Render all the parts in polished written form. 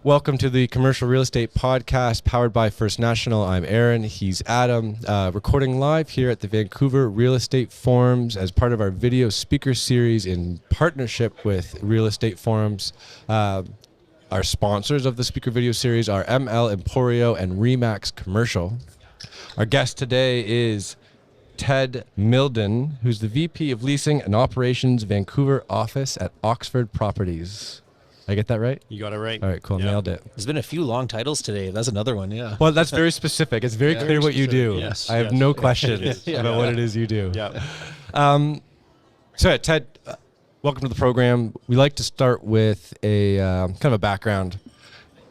Welcome to the Commercial Real Estate Podcast powered by First National. I'm Aaron. He's Adam. Recording live here at the Vancouver Real Estate Forums as part of our video speaker series in partnership with Real Estate Forums. Our sponsors of the speaker video series are ML Emporio and Remax Commercial. Our guest today is Ted Mildon, who's the VP of Leasing and Operations Vancouver office at Oxford Properties. I get that right? You got it right. All right, cool. Yeah. Nailed it. There's been a few long titles today. That's another one, yeah. Well, that's very specific. It's very clear what you do. Yes, I have yes. no questions about what it is you do. Yeah. So, Ted, welcome to the program. We like to start with a kind of a background.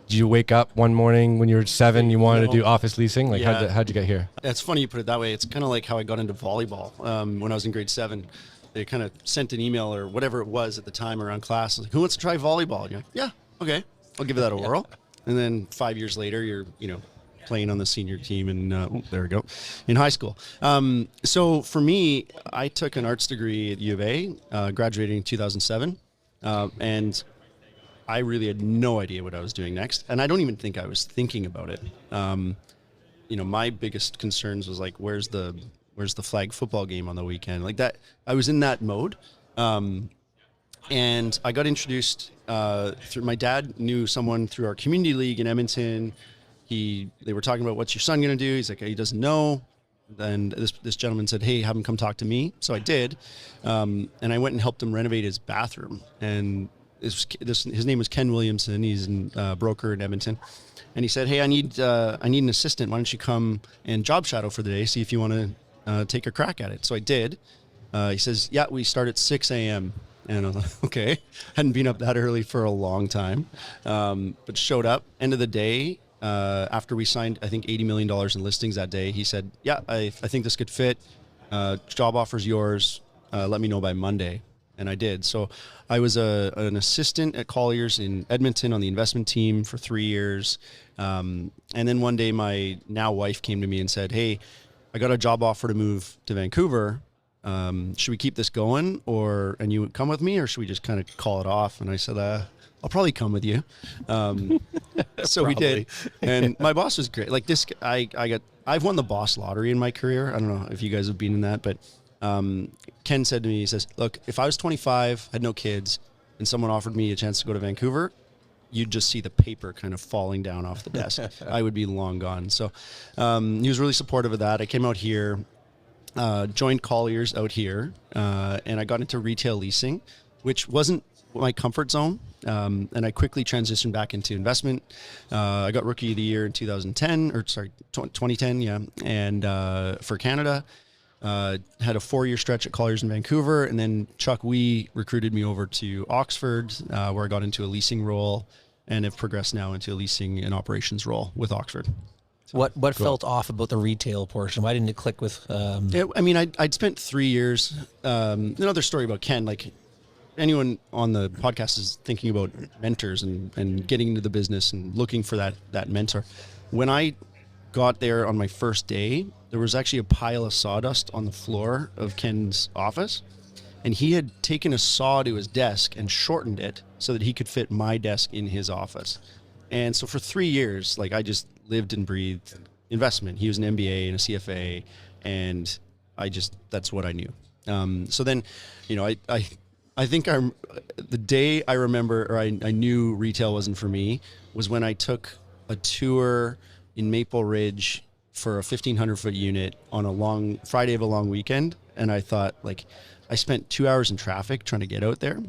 Did you wake up one morning when you were 7, you wanted to do office leasing? Like, Yeah. how'd you get here? It's funny you put it that way. It's kind of like how I got into volleyball when I was in grade 7. They kind of sent an email or whatever it was at the time around class. Like, who wants to try volleyball? And you're like, yeah, okay, I'll give it that a whirl. And then 5 years later, you're, playing on the senior team and there we go, in high school. So for me, I took an arts degree at U of A, graduating in 2007. And I really had no idea what I was doing next. And I don't even think I was thinking about it. My biggest concerns was like, where's the flag football game on the weekend? Like that, I was in that mode. And I got introduced through my dad knew someone through our community league in Edmonton. They were talking about, what's your son going to do? He's like, he doesn't know. Then this gentleman said, hey, have him come talk to me. So I did. And I went and helped him renovate his bathroom. And his name was Ken Williamson. He's a broker in Edmonton. And he said, hey, I need an assistant. Why don't you come and job shadow for the day, see if you want to take a crack at it. So I did. He says, yeah, we start at 6 a.m. And I was like, okay. Hadn't been up that early for a long time. But showed up. End of the day, after we signed, I think, $80 million in listings that day, he said, yeah, I think this could fit. Job offer's yours. Let me know by Monday. And I did. So I was an assistant at Colliers in Edmonton on the investment team for 3 years. And then one day my now wife came to me and said, hey, I got a job offer to move to Vancouver. Should we keep this going and you come with me, or should we just kind of call it off? And I said, I'll probably come with you. So we did. And my boss was great. Like this, I've won the boss lottery in my career. I don't know if you guys have been in that, but Ken said to me, he says, look, if I was 25, had no kids, and someone offered me a chance to go to Vancouver, you'd just see the paper kind of falling down off the desk. I would be long gone. So he was really supportive of that. I came out here, joined Colliers out here, and I got into retail leasing, which wasn't my comfort zone. And I quickly transitioned back into investment. I got Rookie of the Year in 2010, yeah. And for Canada, had a 4-year stretch at Colliers in Vancouver, and then Chuck Wee recruited me over to Oxford, where I got into a leasing role and have progressed now into a leasing and operations role with Oxford. What felt off about the retail portion? Why didn't it click with... I'd spent 3 years. Another story about Ken, like anyone on the podcast is thinking about mentors and getting into the business and looking for that mentor. When I got there on my first day, there was actually a pile of sawdust on the floor of Ken's office, and he had taken a saw to his desk and shortened it so that he could fit my desk in his office. And so for 3 years, like I just lived and breathed investment. He was an MBA and a CFA, and that's what I knew. So then, I think the day I remember, or I knew retail wasn't for me, was when I took a tour in Maple Ridge for a 1,500-foot unit on a Friday of a long weekend. And I thought, like, I spent 2 hours in traffic trying to get out there.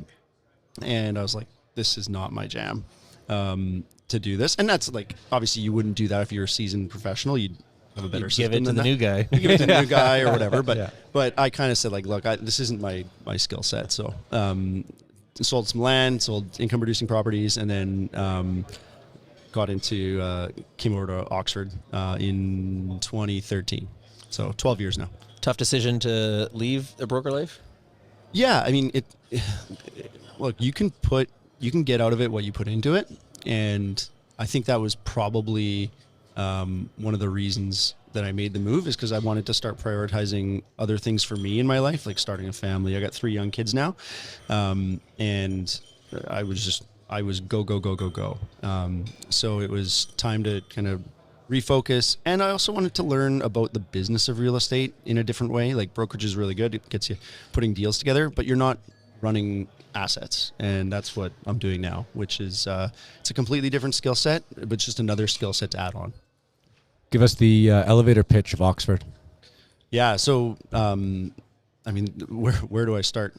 And I was like, this is not my jam to do this. And that's like, obviously you wouldn't do that if you're a seasoned professional. You'd have a better system give it to the new guy. You give it to the new guy or whatever. But I kind of said, like, look, this isn't my skill set. So sold some land, sold income producing properties, and then came over to Oxford in 2013. So 12 years now. Tough decision to leave the broker life? Yeah, I mean, look, you can get out of it what you put into it, and I think that was probably one of the reasons that I made the move, is because I wanted to start prioritizing other things for me in my life, like starting a family. I got 3 young kids now, and I I was go, go, go, go, go. So it was time to kind of refocus. And I also wanted to learn about the business of real estate in a different way. Like brokerage is really good. It gets you putting deals together, but you're not running assets. And that's what I'm doing now, which is it's a completely different skill set, but just another skill set to add on. Give us the elevator pitch of Oxford. Yeah. So, I mean, where do I start?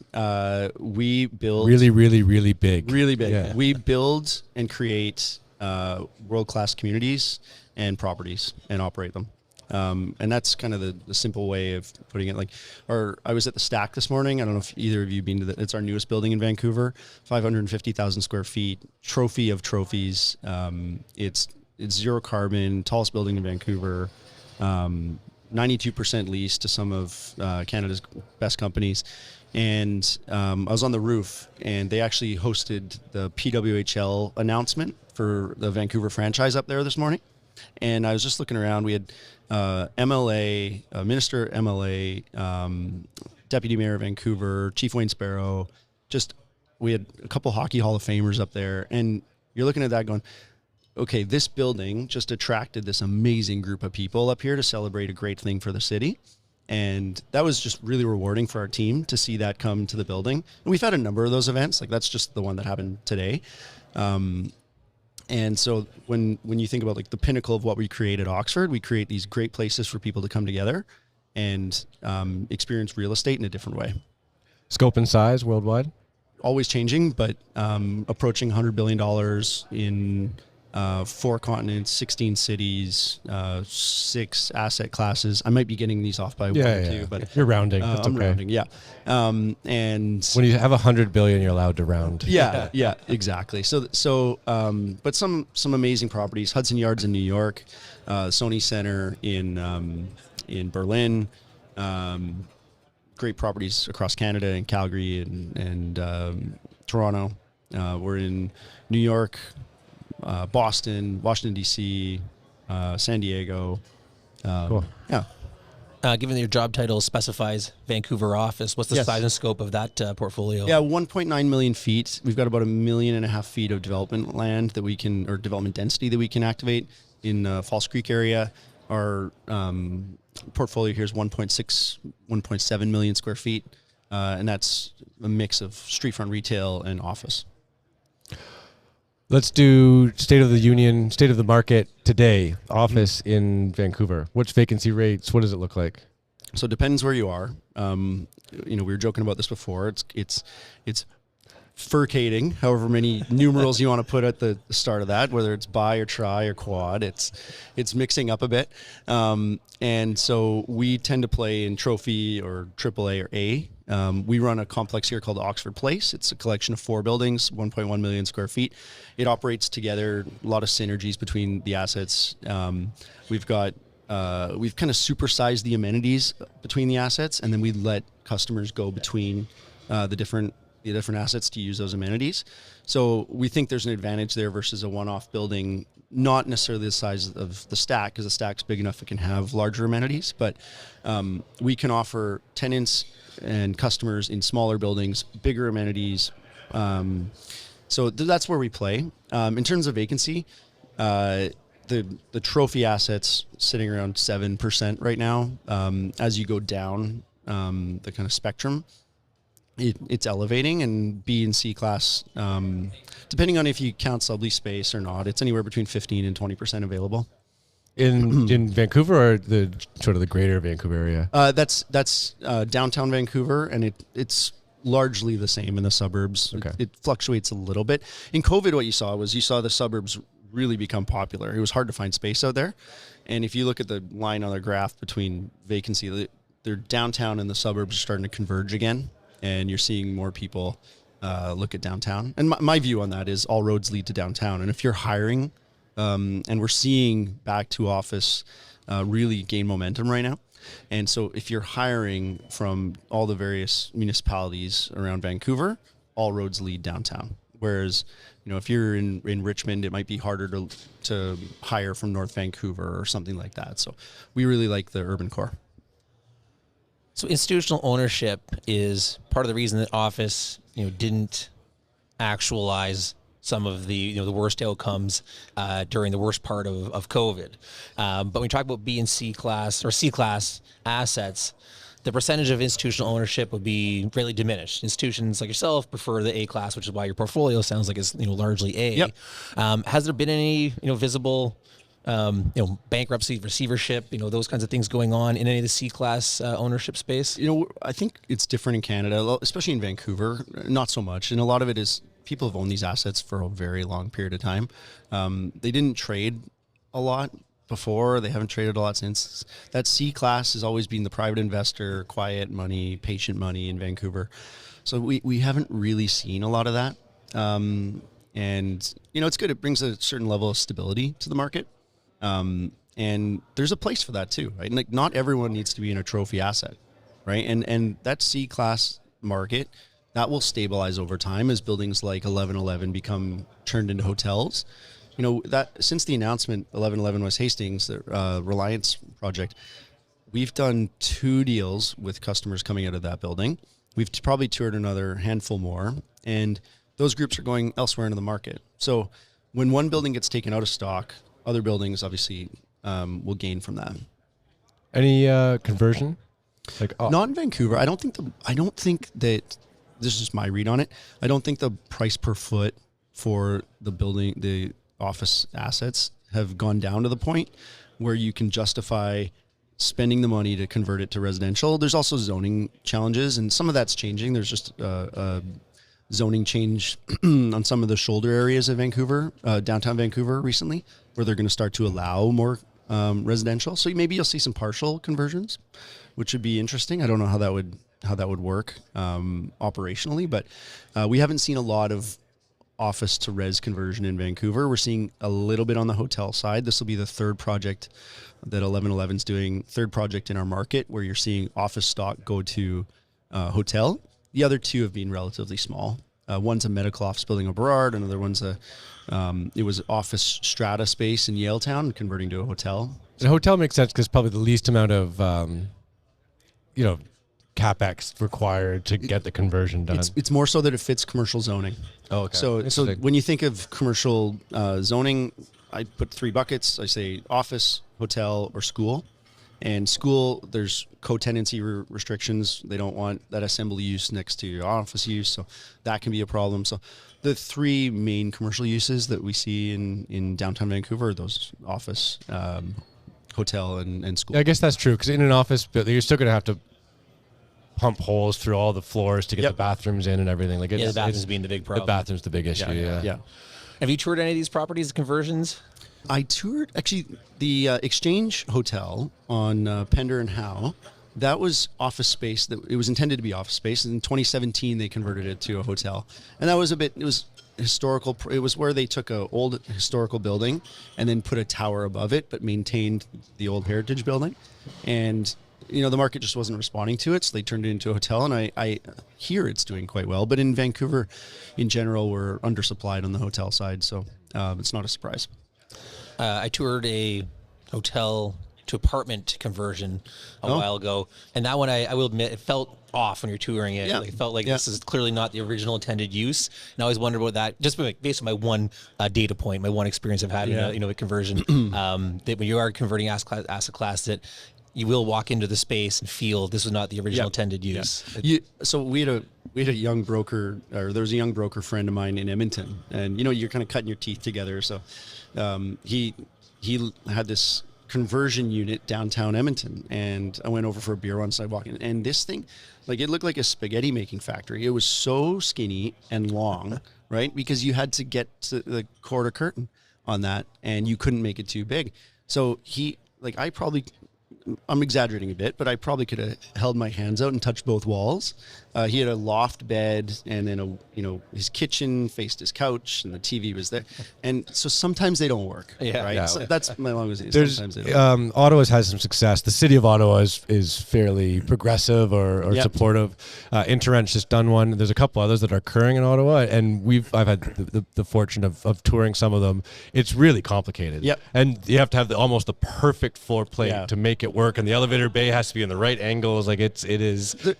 We build Really, really, really big. really big. Yeah. We build and create world-class communities and properties and operate them. And that's kind of the simple way of putting it. Like, I was at the Stack this morning. I don't know if either of you been to it's our newest building in Vancouver, 550,000 square feet, trophy of trophies. It's zero carbon, tallest building in Vancouver. 92% leased to some of Canada's best companies. And I was on the roof, and they actually hosted the PWHL announcement for the Vancouver franchise up there this morning. And I was just looking around. We had MLA, Minister MLA, Deputy Mayor of Vancouver, Chief Wayne Sparrow. We had a couple Hockey Hall of Famers up there. And you're looking at that going, okay, this building just attracted this amazing group of people up here to celebrate a great thing for the city. And that was just really rewarding for our team to see that come to the building. And we've had a number of those events. Like that's just the one that happened today. And so when you think about like the pinnacle of what we create at Oxford, we create these great places for people to come together and experience real estate in a different way. Scope and size worldwide? Always changing, but approaching $100 billion in 4 continents, 16 cities, 6 asset classes. I might be getting these off by one or two, but you're rounding. That's I'm okay. rounding, yeah. And when you have 100 billion, you're allowed to round. yeah, exactly. So, but some amazing properties: Hudson Yards in New York, Sony Center in Berlin. Great properties across Canada and Calgary and Toronto. We're in New York, Boston, Washington, D.C., San Diego. Cool. Yeah. Given that your job title specifies Vancouver office, what's the Yes. size and scope of that portfolio? Yeah, 1.9 million feet. We've got about 1.5 million feet of development land that we can, or development density that we can activate in False Creek area. Our portfolio here is 1.7 million square feet, and that's a mix of streetfront retail and office. Let's do state of the union, state of the market today. Office in Vancouver. What's vacancy rates? What does it look like? So it depends where you are. We were joking about this before. It's furcating, however many numerals you want to put at the start of that, whether it's bi or tri or quad. It's mixing up a bit. And so we tend to play in trophy or AAA or A. We run a complex here called Oxford Place. It's a collection of 4 buildings, 1.1 million square feet. It operates together, a lot of synergies between the assets. We've kind of supersized the amenities between the assets, and then we let customers go between the different assets to use those amenities. So we think there's an advantage there versus a one-off building, not necessarily the size of the Stack, because the Stack's big enough it can have larger amenities, but we can offer tenants and customers in smaller buildings bigger amenities. So that's where we play. In terms of vacancy, the trophy assets sitting around 7% right now. As you go down the kind of spectrum, it's elevating, and B and C class, depending on if you count sublease space or not, it's anywhere between 15 and 20% available. In Vancouver or the sort of the greater Vancouver area? That's downtown Vancouver, and it's largely the same in the suburbs. Okay. It fluctuates a little bit. In COVID, what you saw the suburbs really become popular. It was hard to find space out there. And if you look at the line on the graph between vacancy, their downtown and the suburbs are starting to converge again. And you're seeing more people look at downtown. And my view on that is all roads lead to downtown. And if you're hiring, and we're seeing back to office really gain momentum right now. And so if you're hiring from all the various municipalities around Vancouver, all roads lead downtown. Whereas, if you're in Richmond, it might be harder to hire from North Vancouver or something like that. So we really like the urban core. So institutional ownership is part of the reason that office, didn't actualize some of the the worst outcomes during the worst part of COVID. But when we talk about B and C class or C class assets, the percentage of institutional ownership would be greatly diminished. Institutions like yourself prefer the A class, which is why your portfolio sounds like it's largely A. Yep. Has there been any visible bankruptcy, receivership, those kinds of things going on in any of the C class ownership space? I think it's different in Canada, especially in Vancouver. Not so much, and a lot of it is people have owned these assets for a very long period of time. They didn't trade a lot before. They haven't traded a lot since. That C class has always been the private investor, quiet money, patient money in Vancouver. So we haven't really seen a lot of that. And it's good. It brings a certain level of stability to the market. And there's a place for that too, right? And not everyone needs to be in a trophy asset, right? And that C class market, that will stabilize over time as buildings like 1111 become turned into hotels. That since the announcement, 1111 West Hastings, the Reliance project, we've done 2 deals with customers coming out of that building. We've probably toured another handful more, and those groups are going elsewhere into the market. So when one building gets taken out of stock, other buildings obviously will gain from that. Any conversion? Not in Vancouver. I don't think that, this is just my read on it, I don't think the price per foot for the office assets have gone down to the point where you can justify spending the money to convert it to residential. There's also zoning challenges, and some of that's changing. There's just a zoning change on some of the shoulder areas of Vancouver, downtown Vancouver recently, where they're going to start to allow more residential. So maybe you'll see some partial conversions, which would be interesting. I don't know how that would work operationally, but we haven't seen a lot of office to res conversion in Vancouver. We're seeing a little bit on the hotel side. This will be the third project that 1111's doing, third project in our market where you're seeing office stock go to hotel. The other 2 have been relatively small. One's a medical office building in Burrard, another one's it was office strata space in Yaletown converting to a hotel. The hotel makes sense because probably the least amount of CapEx required to get the conversion done. It's more so that it fits commercial zoning. Oh, okay. So when you think of commercial zoning, I put 3 buckets. I say office, hotel, or school. And school, there's co-tenancy restrictions. They don't want that assembly use next to your office use, so that can be a problem. So the 3 main commercial uses that we see in downtown Vancouver are those office, hotel, and school. Yeah, I guess that's true, because in an office building, you're still going to have to pump holes through all the floors to get the bathrooms in and everything. The bathrooms being the big problem. The bathroom's the big issue, yeah. Have you toured any of these properties, conversions? I toured, actually, the Exchange Hotel on Pender and Howe. That was office space. It was intended to be office space. In 2017, they converted it to a hotel. And that was it was historical. It was where they took an old historical building and then put a tower above it, but maintained the old heritage building. And the market just wasn't responding to it, so they turned it into a hotel, and I hear it's doing quite well. But in Vancouver, in general, we're undersupplied on the hotel side, so it's not a surprise. I toured a hotel to apartment conversion a while ago, and that one, I will admit, it felt off when you're touring it. It felt like this is clearly not the original intended use, and I always wondered about that, just based on my one data point, my one experience of having a conversion, that when you are converting asset class, that you will walk into the space and feel this was not the original intended use. So we had a young broker, or there was a young broker friend of mine in Edmonton, and you're kind of cutting your teeth together. So he had this conversion unit downtown Edmonton, and I went over for a beer once. I walked in, and this thing, it looked like a spaghetti making factory. It was so skinny and long, right? Because you had to get to the quarter curtain on that, and you couldn't make it too big. So I'm exaggerating a bit, but I probably could have held my hands out and touched both walls. He had a loft bed, and then his kitchen faced his couch, and the TV was there. And so sometimes they don't work. Right. Yeah. So that's my longest. Sometimes they don't. Ottawa's has some success. The city of Ottawa is fairly progressive or supportive. Interrent's just done one. There's a couple others that are occurring in Ottawa, and I've had the fortune of touring some of them. It's really complicated. Yep. And you have to have almost the perfect floor plate to make it work, and the elevator bay has to be in the right angles. Like it's a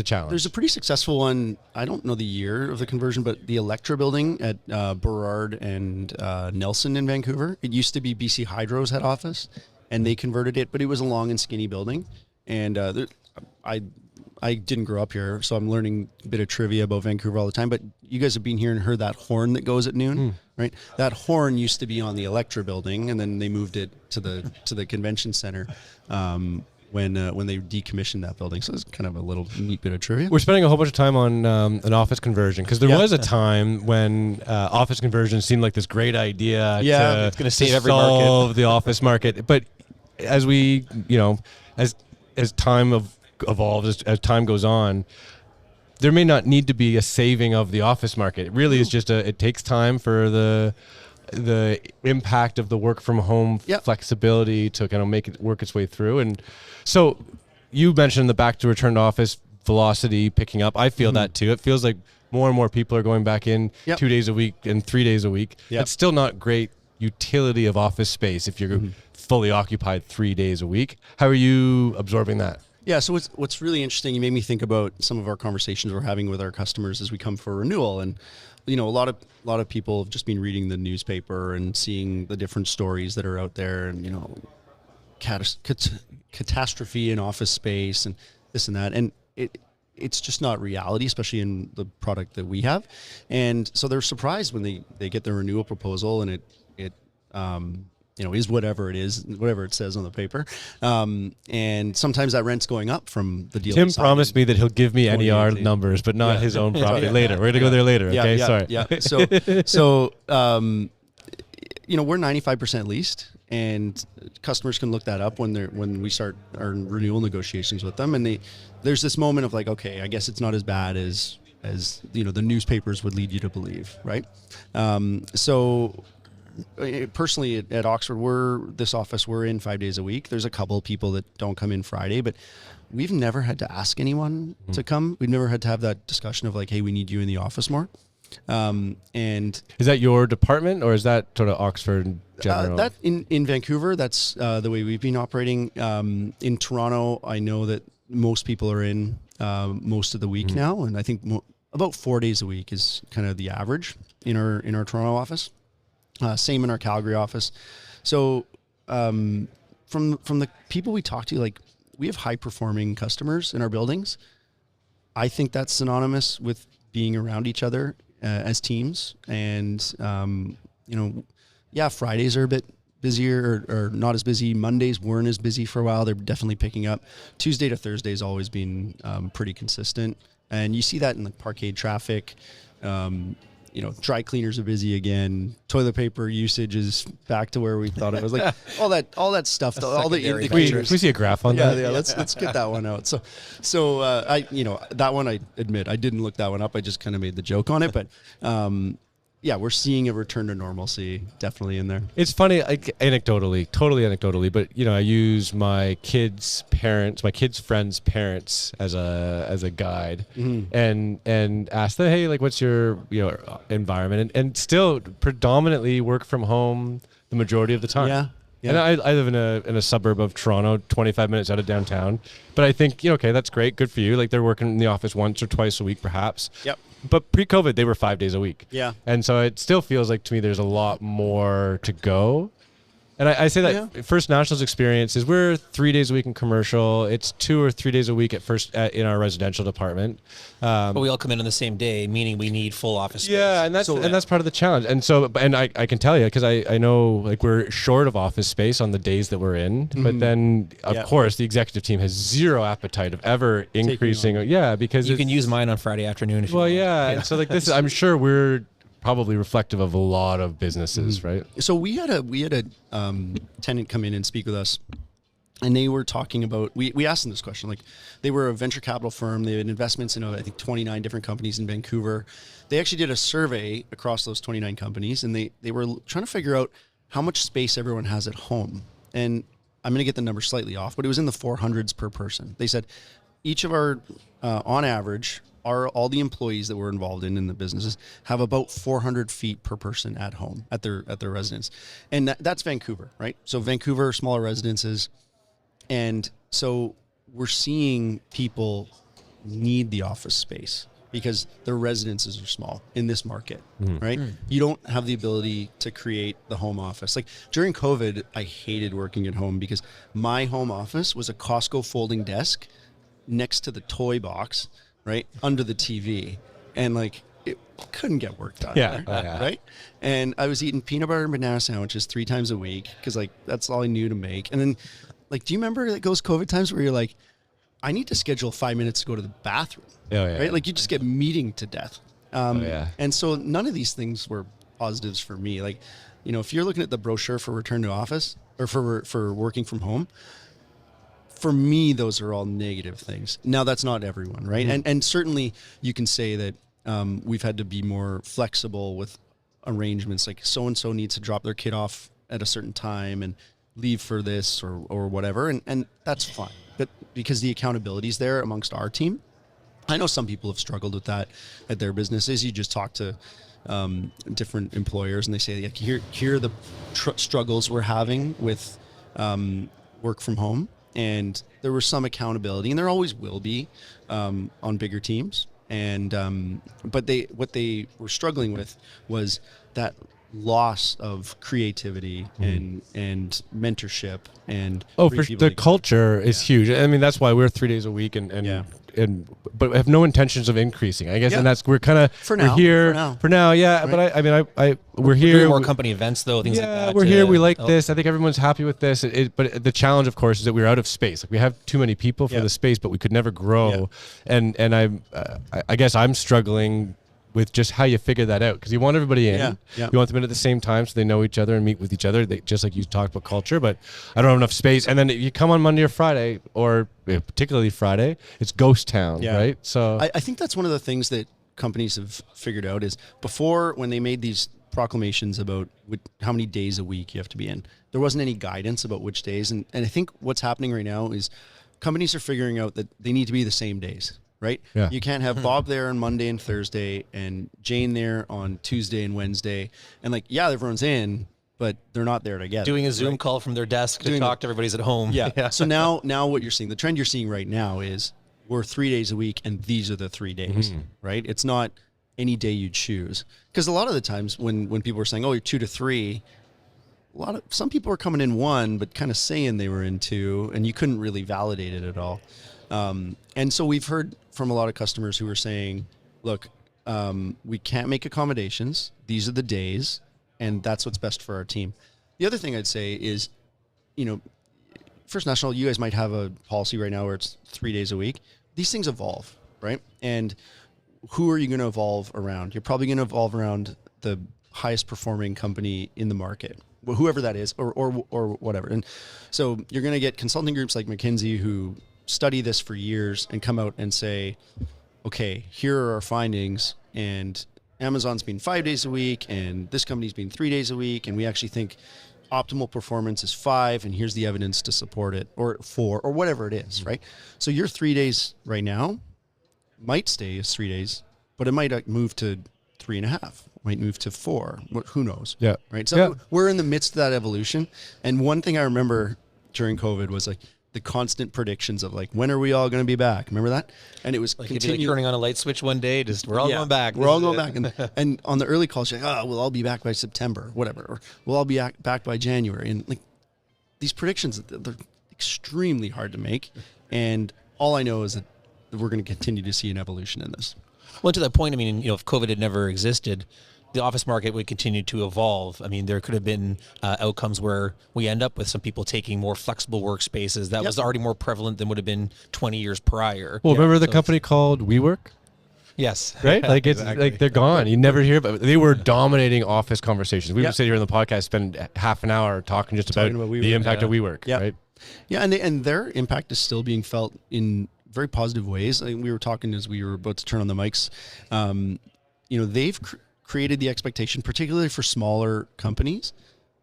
challenge. There's a pretty successful one. I don't know the year of the conversion, but the Electra building at Burrard and Nelson in Vancouver. It used to be BC Hydro's head office, and they converted it, but it was a long and skinny building. And I didn't grow up here, so I'm learning a bit of trivia about Vancouver all the time. But you guys have been here and heard that horn that goes at noon, right? That horn used to be on the Electra building, and then they moved it to the convention center when they decommissioned that building. So it's kind of a little neat bit of trivia. We're spending a whole bunch of time on an office conversion because there was a time when office conversion seemed like this great idea. It's going to save every solve market. the office market. But as we, as time evolves, as time goes on, there may not need to be a saving of the office market. It really is just it takes time for the impact of the work from home flexibility to kind of make it work its way through. And so you mentioned the back to return to office velocity picking up. I feel that too. It feels like more and more people are going back in 2 days a week and 3 days a week. It's still not great utility of office space if you're fully occupied 3 days a week. How are you absorbing that? Yeah, so what's really interesting, you made me think about some of our conversations we're having with our customers as we come for renewal. And a lot of people have just been reading the newspaper and seeing the different stories that are out there, and catastrophe in office space and this and that. And it's just not reality, especially in the product that we have. And so they're surprised when they get their renewal proposal and it is whatever it is, whatever it says on the paper. And sometimes that rent's going up from the deal. Tim promised me that he'll give me NER numbers, but not his own property later. We're going to go there later. Okay. Sorry. Yeah. So, we're 95% leased, and customers can look that up when we start our renewal negotiations with them. And there's this moment of like, okay, I guess it's not as bad as the newspapers would lead you to believe. Right. So, personally at Oxford, we're in 5 days a week. There's a couple of people that don't come in Friday, but we've never had to ask anyone to come. We've never had to have that discussion of like, hey, we need you in the office more. And is that your department, or is that sort of Oxford in general? That in Vancouver, that's the way we've been operating. In Toronto, I know that most people are in most of the week now, and I think about 4 days a week is kind of the average in our Toronto office. Same in our Calgary office. So from the people we talk to, like, we have high performing customers in our buildings. I think that's synonymous with being around each other as teams. And, Fridays are a bit busier or not as busy. Mondays weren't as busy for a while. They're definitely picking up. Tuesday to Thursday has always been pretty consistent. And you see that in the parkade traffic. Dry cleaners are busy again. Toilet paper usage is back to where we thought it was. Like all that stuff. All the indicators. Can we see a graph on that? Yeah. Let's get that one out. So that one I admit I didn't look that one up. I just kind of made the joke on it, but we're seeing a return to normalcy definitely in there. It's funny, totally anecdotally, but I use my kids' friends' parents as a guide, and ask them, hey, like, what's your environment, and still predominantly work from home the majority of the time. Yeah. And I live in a suburb of Toronto, 25 minutes out of downtown, but I think okay, that's great, good for you. Like, they're working in the office once or twice a week, perhaps. Yep. But pre-COVID, they were 5 days a week. Yeah. And so it still feels like to me there's a lot more to go. And I say that First National's experience is we're 3 days a week in commercial. It's 2 or 3 days a week in our residential department. But we all come in on the same day, meaning we need full office space. Yeah, and that's part of the challenge. And so, I can tell you, because I know, like, we're short of office space on the days that we're in. But then, of course, the executive team has zero appetite of ever increasing. Yeah, because you can use mine on Friday afternoon if you want. And so, like, this, I'm sure we're probably reflective of a lot of businesses, right? So we had a tenant come in and speak with us, and they were talking about, we asked them this question, like, they were a venture capital firm. They had investments in, I think, 29 different companies in Vancouver. They actually did a survey across those 29 companies, and they were trying to figure out how much space everyone has at home. And I'm going to get the number slightly off, but it was in the 400s per person. They said each of our, on average, all the employees that we're involved in the businesses have about 400 feet per person at home at their residence, and that's Vancouver, right? So Vancouver, smaller residences, And so we're seeing people need the office space because their residences are small in this market, right? You don't have the ability to create the home office. Like during COVID, I hated working at home because my home office was a Costco folding desk next to the toy box, right? Under the TV. And like, it couldn't get work done. Yeah. Right. And I was eating peanut butter and banana sandwiches 3 times a week because like, that's all I knew to make. And then like, do you remember like those COVID times where you're like, I need to schedule 5 minutes to go to the bathroom. Right? Like you just get meeting to death. And so none of these things were positives for me. Like, you know, if you're looking at the brochure for return to office or for working from home, for me, those are all negative things. Now that's not everyone, right? And certainly you can say that we've had to be more flexible with arrangements. Like so-and-so needs to drop their kid off at a certain time and leave for this or whatever. And that's fine. But because the accountability is there amongst our team, I know some people have struggled with that at their businesses. You just talk to different employers and they say, like, here are the struggles we're having with work from home. And there was some accountability, and there always will be on bigger teams. And but what they were struggling with was that loss of creativity and mentorship and for the culture is huge. I mean, that's why we're 3 days a week but we have no intentions of increasing, I guess. And that's we're kind of for here for now. Right. But we're here. Doing more company events though, things like that. We're here. We like this. I think everyone's happy with this. But the challenge, of course, is that we're out of space. Like we have too many people for the space, but we could never grow. And I guess I'm struggling with just how you figure that out, because you want everybody in. You want them in at the same time so they know each other and meet with each other. Just like you talked about culture, but I don't have enough space. And then if you come on Monday or Friday, or particularly Friday, it's ghost town, right? So I think that's one of the things that companies have figured out is before, when they made these proclamations about how many days a week you have to be in, there wasn't any guidance about which days. And I think what's happening right now is companies are figuring out that they need to be the same days. Right? Yeah. You can't have Bob there on Monday and Thursday and Jane there on Tuesday and Wednesday. And like, everyone's in, but they're not there together. Doing a Zoom call from their desk to talk to everybody's at home. Yeah. So now what you're seeing, the trend you're seeing right now is we're 3 days a week and these are the 3 days, right? It's not any day you choose. Because a lot of the times when people are saying, oh, you're 2 to 3, some people were coming in 1, but kind of saying they were in 2, and you couldn't really validate it at all. And so we've heard from a lot of customers who are saying, look, we can't make accommodations. These are the days, and that's what's best for our team. The other thing I'd say is, you know, First National, you guys might have a policy right now where it's 3 days a week. These things evolve, right? And who are you going to evolve around? You're probably going to evolve around the highest performing company in the market, whoever that is, or whatever. And so you're going to get consulting groups like McKinsey who study this for years and come out and say, okay, here are our findings, and Amazon's been 5 days a week and this company's been 3 days a week, and we actually think optimal performance is 5, and here's the evidence to support it, or 4, or whatever it is, right? So your 3 days right now might stay as 3 days, but it might move to 3.5, might move to 4, who knows? Yeah. Right. So we're in the midst of that evolution. And one thing I remember during COVID was like the constant predictions of like, when are we all going to be back? Remember that? And it was like turning on a light switch one day, we're all going back. We're all going back. And on the early calls, you're like, we'll all be back by September, whatever, or we'll all be back by January. And like these predictions, they're extremely hard to make. And all I know is that we're going to continue to see an evolution in this. Well, to that point, I mean, if COVID had never existed, the office market would continue to evolve. I mean, there could have been outcomes where we end up with some people taking more flexible workspaces. That was already more prevalent than would have been 20 years prior. Well, remember the company called WeWork? Yes. Right? Like it's like they're gone. You never hear about it. They were dominating office conversations. We would sit here in the podcast, spend half an hour talking about the impact of WeWork, right? Yeah, and their impact is still being felt in very positive ways. I mean, we were talking as we were about to turn on the mics. They've created the expectation, particularly for smaller companies,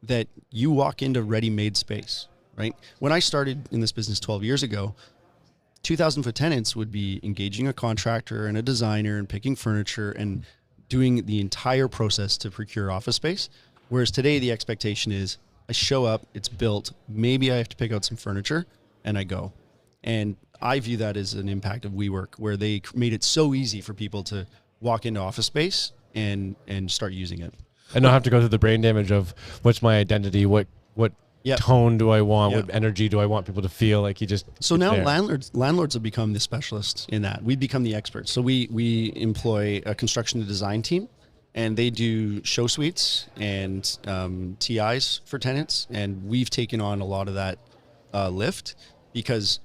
that you walk into ready-made space, right? When I started in this business 12 years ago, 2,000-foot tenants would be engaging a contractor and a designer and picking furniture and doing the entire process to procure office space. Whereas today, the expectation is I show up, it's built, maybe I have to pick out some furniture, and I go. And I view that as an impact of WeWork, where they made it so easy for people to walk into office space and start using it. And not have to go through the brain damage of what's my identity, what tone do I want, what energy do I want people to feel like you just. So now landlords have become the specialists in that. We've become the experts. So we employ a construction and design team, and they do show suites and TIs for tenants, and we've taken on a lot of that lift because,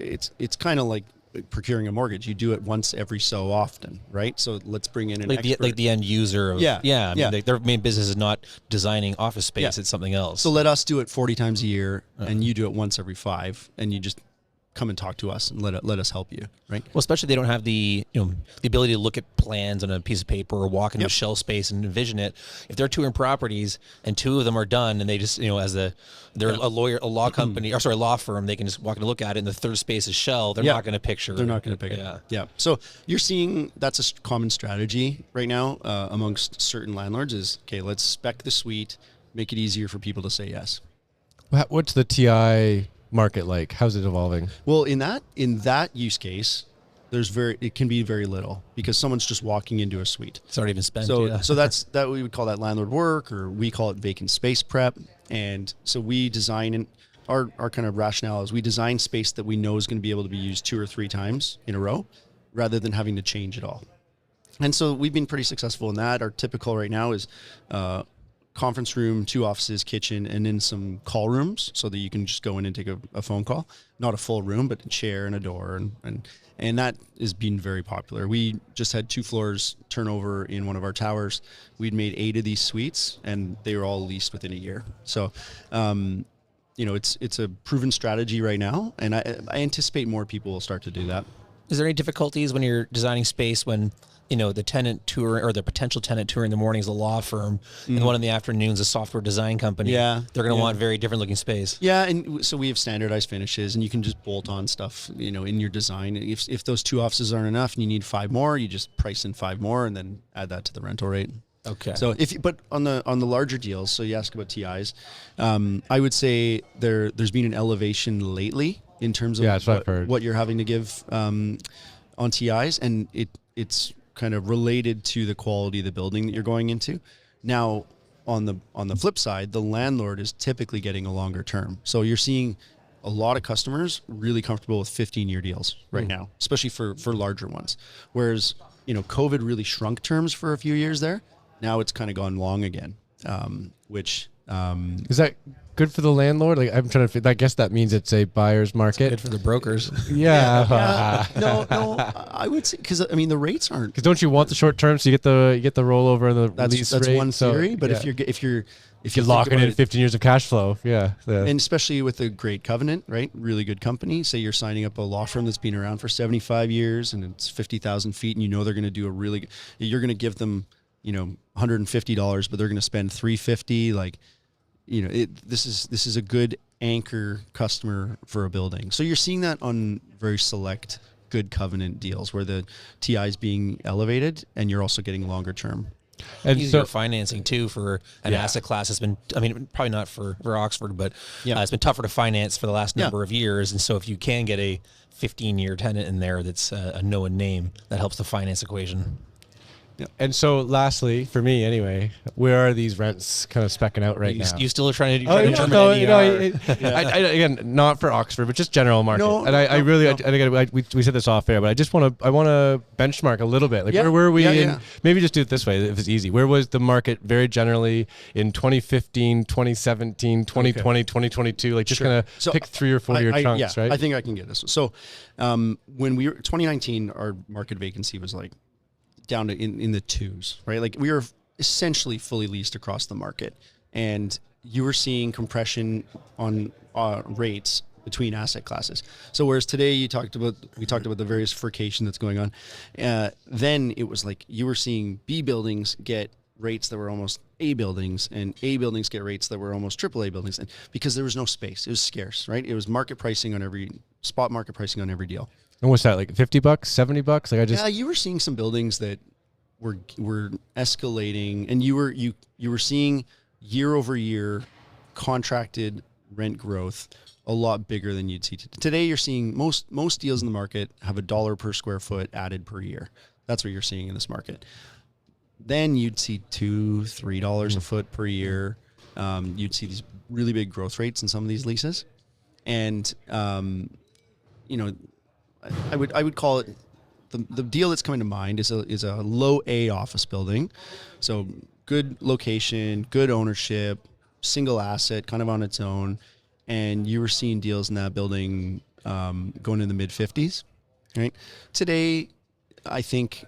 it's kind of like procuring a mortgage. You do it once every so often, right? So let's bring in an expert. Like the end user. I mean, their main business is not designing office space. Yeah. It's something else. So let us do it 40 times a year, and you do it once every 5, and you just come and talk to us and let us help you, right? Well, especially they don't have the ability to look at plans on a piece of paper or walk into a shell space and envision it. If they're touring properties and 2 of them are done, and they just they're a law company a law firm, they can just walk in and look at it, and the third space is shell. They're not going to picture. They're not going to pick it. Yeah. So you're seeing that's a common strategy right now amongst certain landlords is, okay, let's spec the suite, make it easier for people to say yes. What's the TI market like? How's it evolving? Well, in that use case, it can be very little because someone's just walking into a suite. It's already been spent. So that's we would call that landlord work, or we call it vacant space prep. And so we design, and our kind of rationale is we design space that we know is going to be able to be used 2 or 3 times in a row, rather than having to change it all. And so we've been pretty successful in that. Our typical right now is conference room, 2 offices, kitchen, and then some call rooms so that you can just go in and take a phone call. Not a full room, but a chair and a door. And that has been very popular. We just had 2 floors turnover in one of our towers. We'd made 8 of these suites, and they were all leased within a year. So, it's a proven strategy right now, and I anticipate more people will start to do that. Is there any difficulties when you're designing space when the tenant tour or the potential tenant tour in the morning is a law firm, and the one in the afternoon is a software design company? Yeah, they're going to want very different looking space. Yeah, and so we have standardized finishes, and you can just bolt on stuff, in your design. If those 2 offices aren't enough and you need 5 more, you just price in 5 more and then add that to the rental rate. Okay. So but on the larger deals, so you ask about TIs, I would say there's been an elevation lately in terms of what you're having to give on TIs, and it's kind of related to the quality of the building that you're going into. Now, on the flip side, the landlord is typically getting a longer term. So you're seeing a lot of customers really comfortable with 15-year deals right now, especially for larger ones. Whereas, COVID really shrunk terms for a few years there. Now it's kind of gone long again, which... is that good for the landlord? Like, I'm trying to. I guess that means it's a buyer's market. It's good for the brokers. Yeah. No. I would say because the rates aren't. Because don't you want the short term so you get the rollover and the lease rate? That's one theory. But if you're locking in 15 years of cash flow, and especially with a great covenant, right? Really good company. Say you're signing up a law firm that's been around for 75 years and it's 50,000 feet, and they're going to do you're going to give them $150, but they're going to spend $350. Like. This is a good anchor customer for a building. So you're seeing that on very select good covenant deals where the TI is being elevated and you're also getting longer term. And easier financing too for an asset class has been, probably not for Oxford, but it's been tougher to finance for the last number of years. And so if you can get a 15-year tenant in there that's a known name, that helps the finance equation. Yeah. And so lastly, for me anyway, where are these rents kind of specking out right now? You still are trying to determine again, not for Oxford, but just general market. We said this off air, but I want to benchmark a little bit. Like where were we in, maybe just do it this way if it's easy. Where was the market very generally in 2015, 2017, 2020, 2022? Like just kind of pick 3 or 4 year chunks, right? I think I can get this. So when we were 2019, our market vacancy was like down to in the 2s, right? Like we were essentially fully leased across the market, and you were seeing compression on rates between asset classes. So whereas today we talked about the various bifurcation that's going on, then it was like you were seeing B buildings get rates that were almost A buildings, and A buildings get rates that were almost AAA buildings, and because there was no space, it was scarce, right? It was market pricing on every spot, market pricing on every deal. And what's that, like $50, $70? Like you were seeing some buildings that were escalating, and you were seeing year over year contracted rent growth a lot bigger than you'd see today. You're seeing most deals in the market have $1 per square foot added per year. That's what you're seeing in this market. Then you'd see $2-3 a foot per year. You'd see these really big growth rates in some of these leases, and you know, I would call it the deal that's coming to mind is a low A office building, so good location, good ownership, single asset, kind of on its own, and you were seeing deals in that building going in the mid 50s, right? Today, I think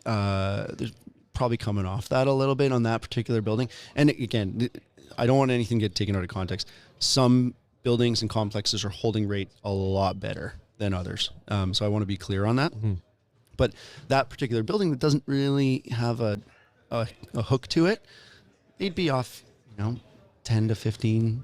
there's probably coming off that a little bit on that particular building. And again, I don't want anything to get taken out of context. Some buildings and complexes are holding rate a lot better than others. So I want to be clear on that. Mm-hmm. But that particular building that doesn't really have a hook to it, they'd be off, 10 to 15%,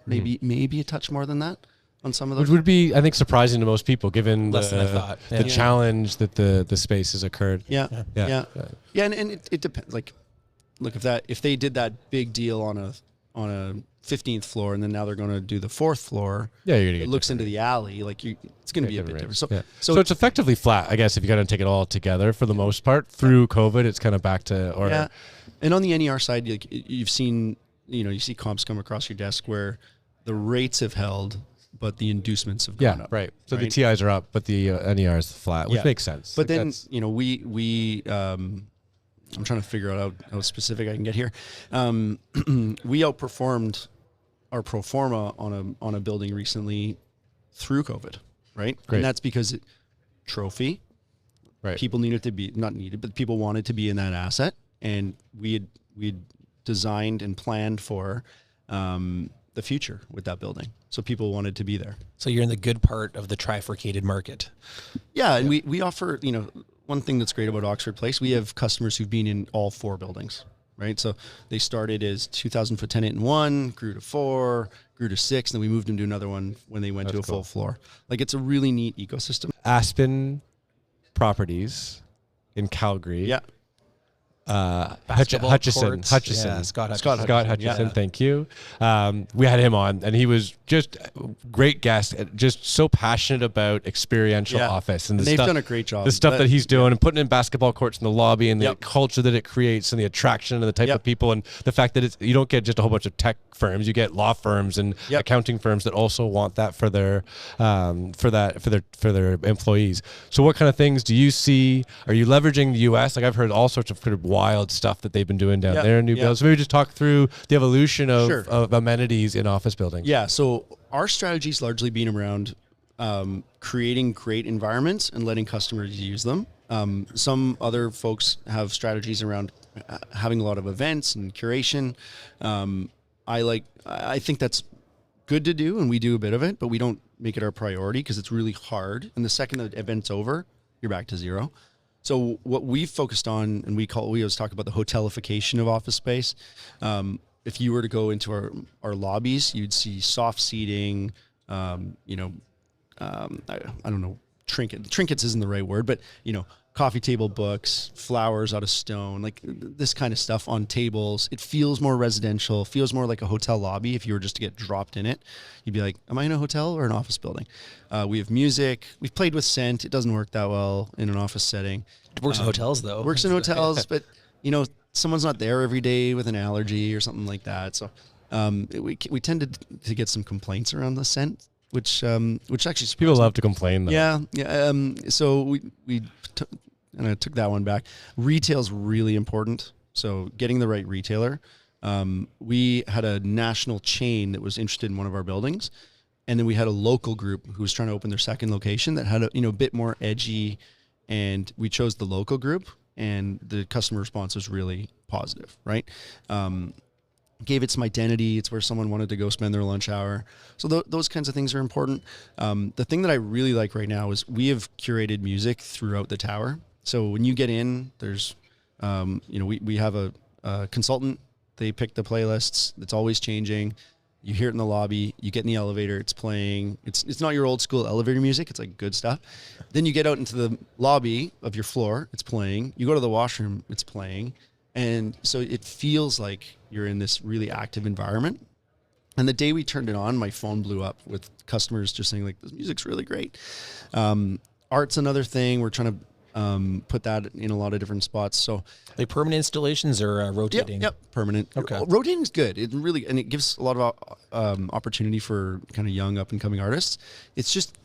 maybe a touch more than that on some of those. Which would be, I think, surprising to most people, given Less than I thought. The challenge that the space has occurred. Yeah. And it depends. Like, look, if they did that big deal on a 15th floor, and then now they're going to do the 4th floor. Yeah, you're gonna get it looks into the alley. Like it's going to be a bit different. So it's effectively flat, I guess, if you got to take it all together for the most part. Through COVID, it's kind of back to order. Yeah. And on the NER side, you've seen, you see comps come across your desk where the rates have held, but the inducements have gone up. Right. So the TIs are up, but the NER is flat, which makes sense. But then, we I'm trying to figure out how specific I can get here. We outperformed our pro forma on a building recently through COVID, right? Great. And that's because trophy, right? People needed to be, not needed, but people wanted to be in that asset, and we had designed and planned for the future with that building, so people wanted to be there. So you're in the good part of the trifurcated market. Yeah, and we offer, one thing that's great about Oxford Place, we have customers who've been in all 4 buildings, right? So they started as 2,000 foot tenant in 1, grew to 4, grew to 6, and then we moved them to another one when they went to a full floor. Like, it's a really neat ecosystem. Aspen Properties in Calgary. Yeah. Hutchison. Yeah, Scott Hutchison. Yeah. Thank you. We had him on, and he was just a great guest, just so passionate about experiential office and they've done a great job. The stuff that he's doing and putting in basketball courts in the lobby and the culture that it creates and the attraction and the type of people and the fact that you don't get just a whole bunch of tech firms, you get law firms and accounting firms that also want that for their employees. So what kind of things do you see? Are you leveraging the US? Like, I've heard all sorts of kind of wild stuff that they've been doing down there in new builds. So maybe just talk through the evolution of amenities in office buildings. Yeah, so our strategy's largely been around creating great environments and letting customers use them. Some other folks have strategies around having a lot of events and curation. I think that's good to do, and we do a bit of it, but we don't make it our priority because it's really hard. And the second the event's over, you're back to zero. So what we've focused on, and we always talk about the hotelification of office space. If you were to go into our lobbies, you'd see soft seating, I don't know, trinkets isn't the right word, but, coffee table books, flowers out of stone, like this kind of stuff on tables. It feels more residential, feels more like a hotel lobby. If you were just to get dropped in it, you'd be like, am I in a hotel or an office building? We have music. We've played with scent. It doesn't work that well in an office setting. It works in hotels, though. Works in hotels, but, someone's not there every day with an allergy or something like that. So we tended to get some complaints around the scent, which actually people love to complain, though. Yeah. So and I took that one back. Retail's really important. So getting the right retailer. We had a national chain that was interested in one of our buildings, and then we had a local group who was trying to open their second location that had a bit more edgy, and we chose the local group, and the customer response was really positive, right? Gave it some identity. It's where someone wanted to go spend their lunch hour. So those kinds of things are important. The thing that I really like right now is we have curated music throughout the tower. So when you get in, there's, we have a consultant. They pick the playlists. It's always changing. You hear it in the lobby. You get in the elevator. It's playing. It's not your old school elevator music. It's like good stuff. Then you get out into the lobby of your floor. It's playing. You go to the washroom. It's playing. And so it feels like you're in this really active environment. And the day we turned it on, my phone blew up with customers just saying like, this music's really great. Art's another thing. We're trying to put that in a lot of different spots. So they permanent installations or rotating? Yep, permanent. Okay. Rotating is good. It really, and it gives a lot of opportunity for kind of young up and coming artists. It's just,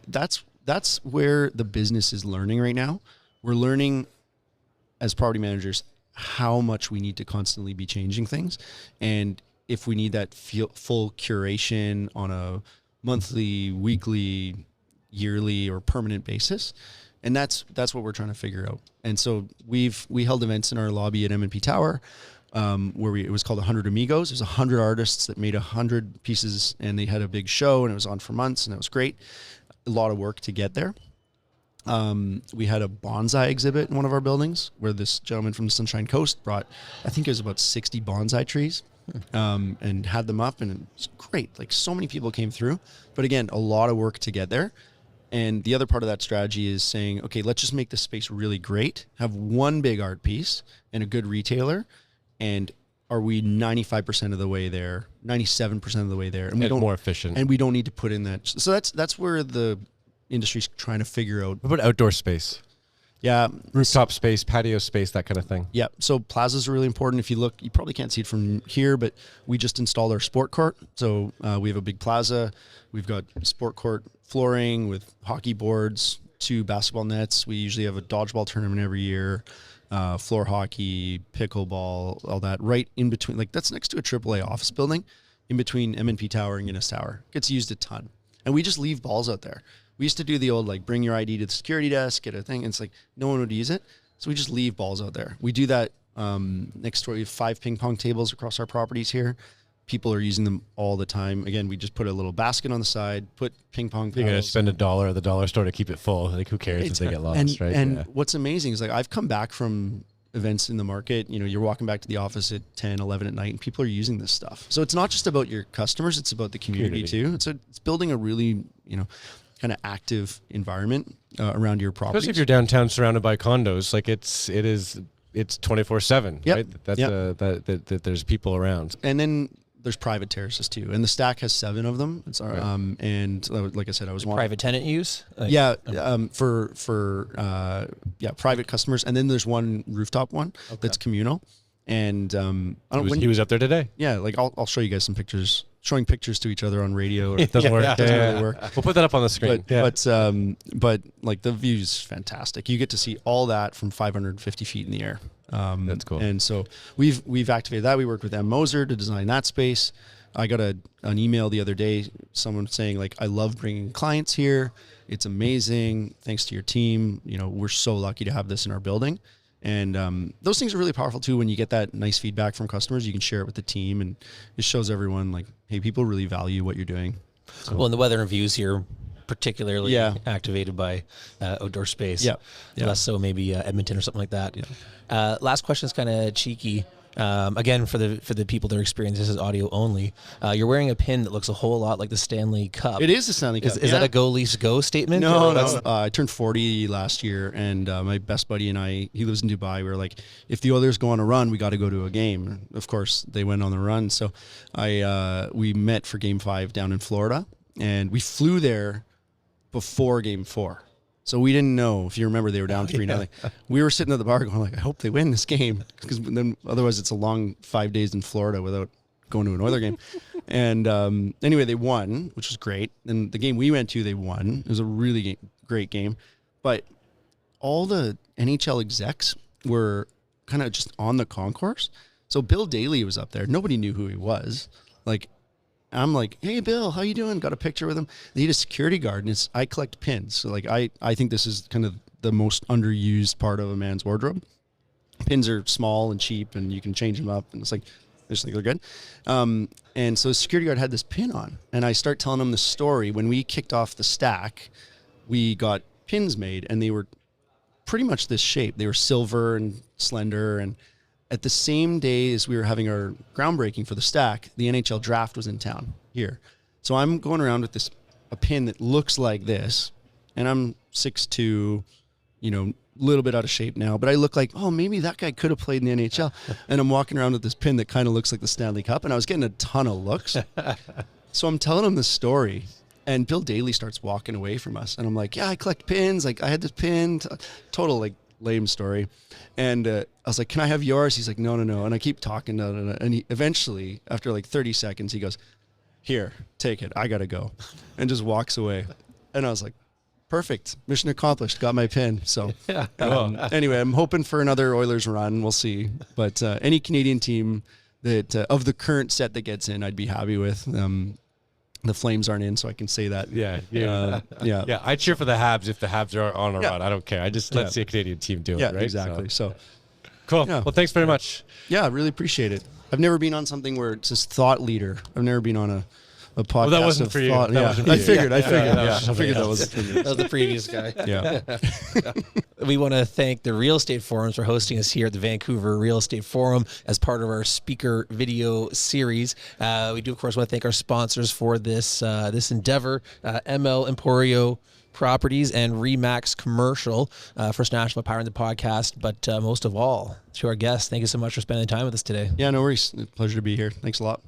that's where the business is learning right now. We're learning as property managers how much we need to constantly be changing things. And if we need that full curation on a monthly, weekly, yearly, or permanent basis. And that's what we're trying to figure out. And so we held events in our lobby at M&P Tower, where it was called 100 Amigos. There's 100 artists that made 100 pieces, and they had a big show, and it was on for months, and it was great. A lot of work to get there. We had a bonsai exhibit in one of our buildings where this gentleman from the Sunshine Coast brought, I think it was about 60 bonsai trees, and had them up, and it was great. Like, so many people came through, but again, a lot of work to get there. And the other part of that strategy is saying, okay, let's just make the space really great, have one big art piece and a good retailer. And are we 95% of the way there, 97% of the way there? And we don't, more efficient. And we don't need to put in that. So that's where the industry's trying to figure out. What about outdoor space? Yeah. Rooftop space, patio space, that kind of thing. Yeah. So plazas are really important. If you look, you probably can't see it from here, but we just installed our sport court. So we have a big plaza. We've got sport court flooring with hockey boards, 2 basketball nets. We usually have a dodgeball tournament every year, floor hockey, pickleball, all that right in between. Like, that's next to a AAA office building in between M&P Tower and Guinness Tower. Gets used a ton. And we just leave balls out there. We used to do the old, like, bring your ID to the security desk, get a thing. And it's like, no one would use it. So we just leave balls out there. We do that next door. We have 5 ping pong tables across our properties here. People are using them all the time. Again, we just put a little basket on the side, put ping pong paddles. You're going to spend $1 at the dollar store to keep it full. Like, who cares if they get lost, right? And what's amazing is, like, I've come back from events in the market. You know, you're walking back to the office at 10, 11 at night, and people are using this stuff. So it's not just about your customers. It's about the community. too. It's building a really, kind of active environment around your property. Especially if you're downtown surrounded by condos, like it's 24/7, Yep. right? That's Yep. That there's people around. And then there's private terraces too, and the stack has 7 of them. It's our, Right. and like I said, I was Private tenant use? For private customers, and then there's one rooftop one that's communal. And He was up there today. Yeah, like I'll show you guys some pictures. Showing pictures to each other on radio. It doesn't work. Doesn't really work. We'll put that up on the screen. But like, the view's fantastic. You get to see all that from 550 feet in the air. That's cool. And so we've activated that. We worked with M. Moser to design that space. I got an email the other day, someone saying, like, I love bringing clients here. It's amazing. Thanks to your team. We're so lucky to have this in our building. And those things are really powerful too. When you get that nice feedback from customers, you can share it with the team, and it shows everyone, like, hey, people really value what you're doing. So. Well, and the weather and views here, particularly activated by outdoor space. Yeah. Less so maybe Edmonton or something like that. Yeah. Last question is kind of cheeky. Again, for the people that are experiencing this is audio only, you're wearing a pin that looks a whole lot like the Stanley Cup. It is the Stanley Cup. Is that a Go Leafs Go statement? No. I turned 40 last year, and my best buddy and I, he lives in Dubai. We were like, if the Oilers go on a run, we got to go to a game. Of course, they went on the run. So we met for Game 5 down in Florida, and we flew there before Game 4. So we didn't know. If you remember, they were down 3-0. We were sitting at the bar going, like, I hope they win this game, because then otherwise it's a long 5 days in Florida without going to an Oiler game. And anyway, they won, which was great. And the game we went to, they won. It was a really great game. But all the NHL execs were kind of just on the concourse. So Bill Daly was up there. Nobody knew who he was. Like, I'm like, hey, Bill, how you doing? Got a picture with him. They need a security guard, and I collect pins. So, like, I think this is kind of the most underused part of a man's wardrobe. Pins are small and cheap, and you can change them up, and it's like, I just think they're good. And so the security guard had this pin on, and I start telling him the story. When we kicked off the stack, we got pins made, and they were pretty much this shape. They were silver and slender, and at the same day as we were having our groundbreaking for the stack, the NHL draft was in town here. So I'm going around with a pin that looks like this, and I'm 6'2", little bit out of shape now, but I look like, oh, maybe that guy could have played in the NHL. And I'm walking around with this pin that kind of looks like the Stanley Cup, and I was getting a ton of looks. So I'm telling him the story, and Bill Daly starts walking away from us, and I'm like, yeah, I collect pins. Like, I had this pin, total like lame story. And I was like, can I have yours? He's like, no. And I keep talking, and he eventually, after like 30 seconds, he goes, here, take it. I got to go, and just walks away. And I was like, perfect. Mission accomplished. Got my pin. So anyway, I'm hoping for another Oilers run. We'll see. But any Canadian team that of the current set that gets in, I'd be happy with. The Flames aren't in, so I can say that. Yeah. I cheer for the Habs if the Habs are on a run. I don't care. I just let's see a Canadian team do it, right? Exactly. So cool. Yeah. Well, thanks very much. Yeah, I really appreciate it. I've never been on something where it's just thought leader. I've never been on a podcast. Well, that wasn't for you. I figured. I figured that was for you. That was the previous guy. Yeah. We want to thank the Real Estate Forums for hosting us here at the Vancouver Real Estate Forum as part of our speaker video series. We do, of course, want to thank our sponsors for this endeavor, ML Emporio Properties and Remax Commercial, First National powering the podcast. But most of all, to our guests, thank you so much for spending time with us today. Yeah, no worries. Pleasure to be here. Thanks a lot.